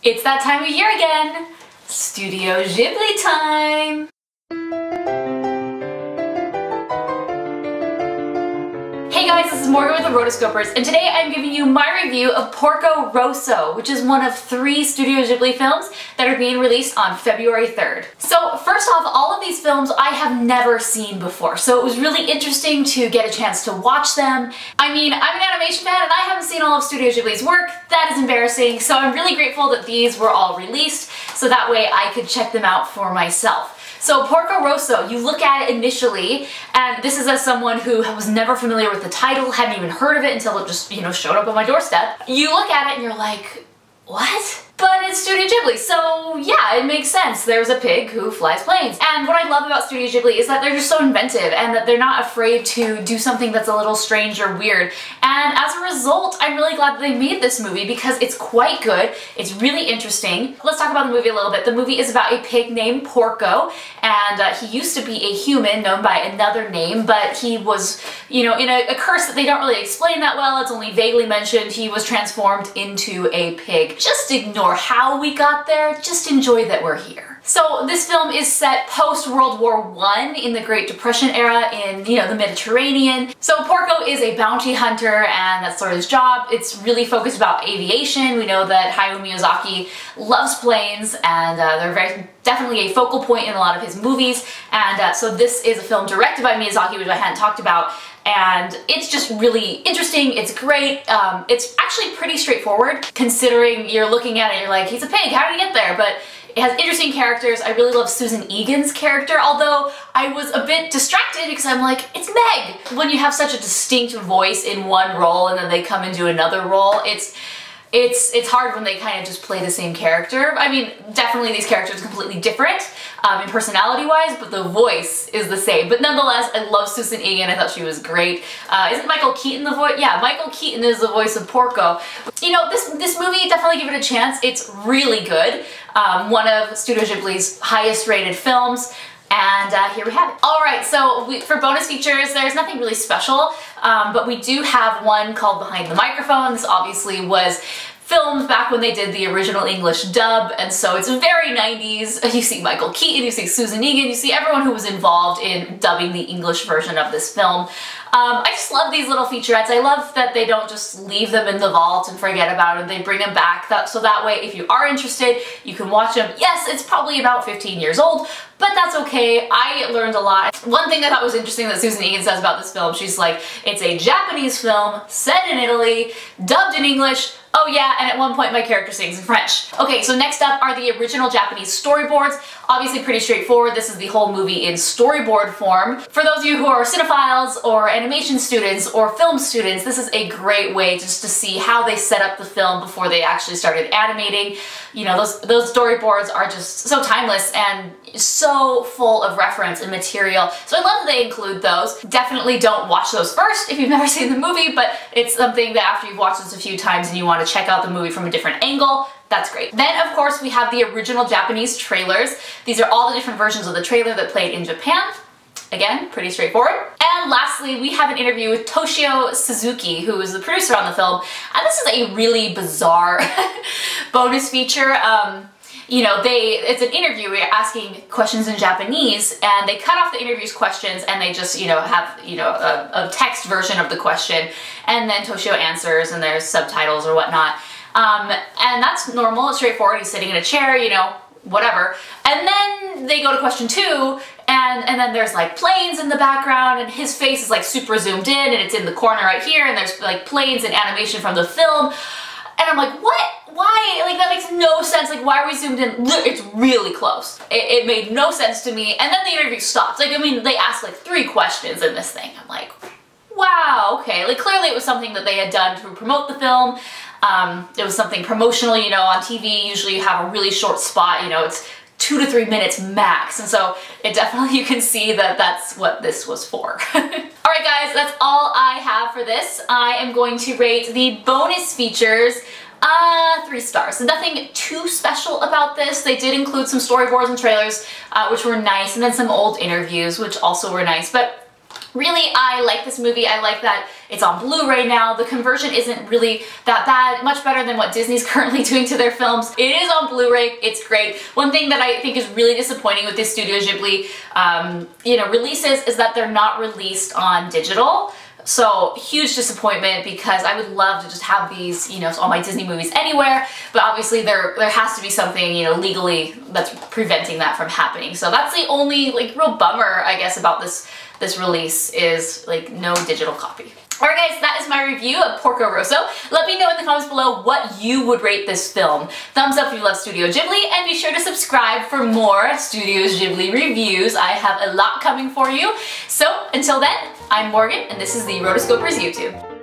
It's that time of year again! Studio Ghibli time! Hey guys, this is Morgan with the Rotoscopers, and today I'm giving you my review of Porco Rosso, which is one of 3 Studio Ghibli films that are being released on February 3rd. So first off, all of these films I have never seen before, so it was really interesting to get a chance to watch them. I mean, I'm an animation fan and I haven't seen all of Studio Ghibli's work. That is embarrassing, so I'm really grateful that these were all released, so that way I could check them out for myself. So Porco Rosso, you look at it initially, and this is as someone who was never familiar with the title, hadn't even heard of it until it just, showed up on my doorstep. You look at it and you're like, what? But it's Studio Ghibli, so yeah, it makes sense. There's a pig who flies planes. And what I love about Studio Ghibli is that they're just so inventive and that they're not afraid to do something that's a little strange or weird. And as a result, I'm really glad that they made this movie because it's quite good. It's really interesting. Let's talk about the movie a little bit. The movie is about a pig named Porco, and he used to be a human known by another name, but he was, in a curse that they don't really explain that well. It's only vaguely mentioned. He was transformed into a pig. Just ignore how we got there, just enjoy that we're here. So this film is set post-World War I in the Great Depression era in, the Mediterranean. So Porco is a bounty hunter and that's sort of his job. It's really focused about aviation. We know that Hayao Miyazaki loves planes and they're definitely a focal point in a lot of his movies. And so this is a film directed by Miyazaki, which I hadn't talked about. And it's just really interesting, it's great, it's actually pretty straightforward considering you're looking at it and you're like, he's a pig, how did he get there? But it has interesting characters. I really love Susan Egan's character, although I was a bit distracted because I'm like, it's Meg! When you have such a distinct voice in one role and then they come into another role, it's hard when they kind of just play the same character. I mean, definitely these characters are completely different in personality-wise, but the voice is the same. But nonetheless, I love Susan Egan. I thought she was great. Isn't Michael Keaton the voice? Yeah, Michael Keaton is the voice of Porco. This movie, definitely give it a chance. It's really good. One of Studio Ghibli's highest rated films. And here we have it. Alright, so for bonus features, there's nothing really special, but we do have one called Behind the Microphone. This obviously was filmed back when they did the original English dub, and so it's very 90s. You see Michael Keaton, you see Susan Egan, you see everyone who was involved in dubbing the English version of this film. I just love these little featurettes. I love that they don't just leave them in the vault and forget about them. They bring them back, so that way if you are interested, you can watch them. Yes, it's probably about 15 years old, but that's okay. I learned a lot. One thing I thought was interesting that Susan Egan says about this film, she's like, it's a Japanese film set in Italy, dubbed in English. Oh yeah, and at one point my character sings in French. Okay, so next up are the original Japanese storyboards. Obviously pretty straightforward. This is the whole movie in storyboard form. For those of you who are cinephiles or animation students or film students, this is a great way just to see how they set up the film before they actually started animating. Those storyboards are just so timeless and so full of reference and material. So I love that they include those. Definitely don't watch those first if you've never seen the movie, but it's something that after you've watched this a few times and you want to check out the movie from a different angle, that's great. Then, of course, we have the original Japanese trailers. These are all the different versions of the trailer that played in Japan. Again, pretty straightforward. And lastly, we have an interview with Toshio Suzuki, who is the producer on the film. And this is a really bizarre bonus feature. It's an interview where you're asking questions in Japanese, and they cut off the interview's questions and they just, have, a text version of the question, and then Toshio answers and there's subtitles or whatnot. And that's normal, it's straightforward, he's sitting in a chair, whatever. And then they go to question 2, and then there's like planes in the background, and his face is like super zoomed in, and it's in the corner right here, and there's like planes and animation from the film. And I'm like, what? Why? Like, that makes no sense. Like, why are we zoomed in? It's really close. It made no sense to me. And then the interview stopped. Like, I mean, they asked like 3 questions in this thing. I'm like, wow, okay. Like, clearly it was something that they had done to promote the film. It was something promotional, on TV. Usually you have a really short spot, it's 2 to 3 minutes max. And so it definitely, you can see that that's what this was for. Alright guys, that's all I have for this. I am going to rate the bonus features 3 stars. Nothing too special about this. They did include some storyboards and trailers, which were nice, and then some old interviews, which also were nice. But Really, I like this movie. I like that it's on Blu-ray now. The conversion isn't really that bad, much better than what Disney's currently doing to their films. It is on Blu-ray, it's great. One thing that I think is really disappointing with this Studio Ghibli releases is that they're not released on digital. So huge disappointment, because I would love to just have these, all my Disney movies anywhere, but obviously there has to be something, legally that's preventing that from happening. So that's the only real bummer, I guess, about this release is no digital copy. Alright guys, that is my review of Porco Rosso. Let me know in the comments below what you would rate this film. Thumbs up if you love Studio Ghibli, and be sure to subscribe for more Studio Ghibli reviews. I have a lot coming for you. So until then, I'm Morgan, and this is the Rotoscopers YouTube.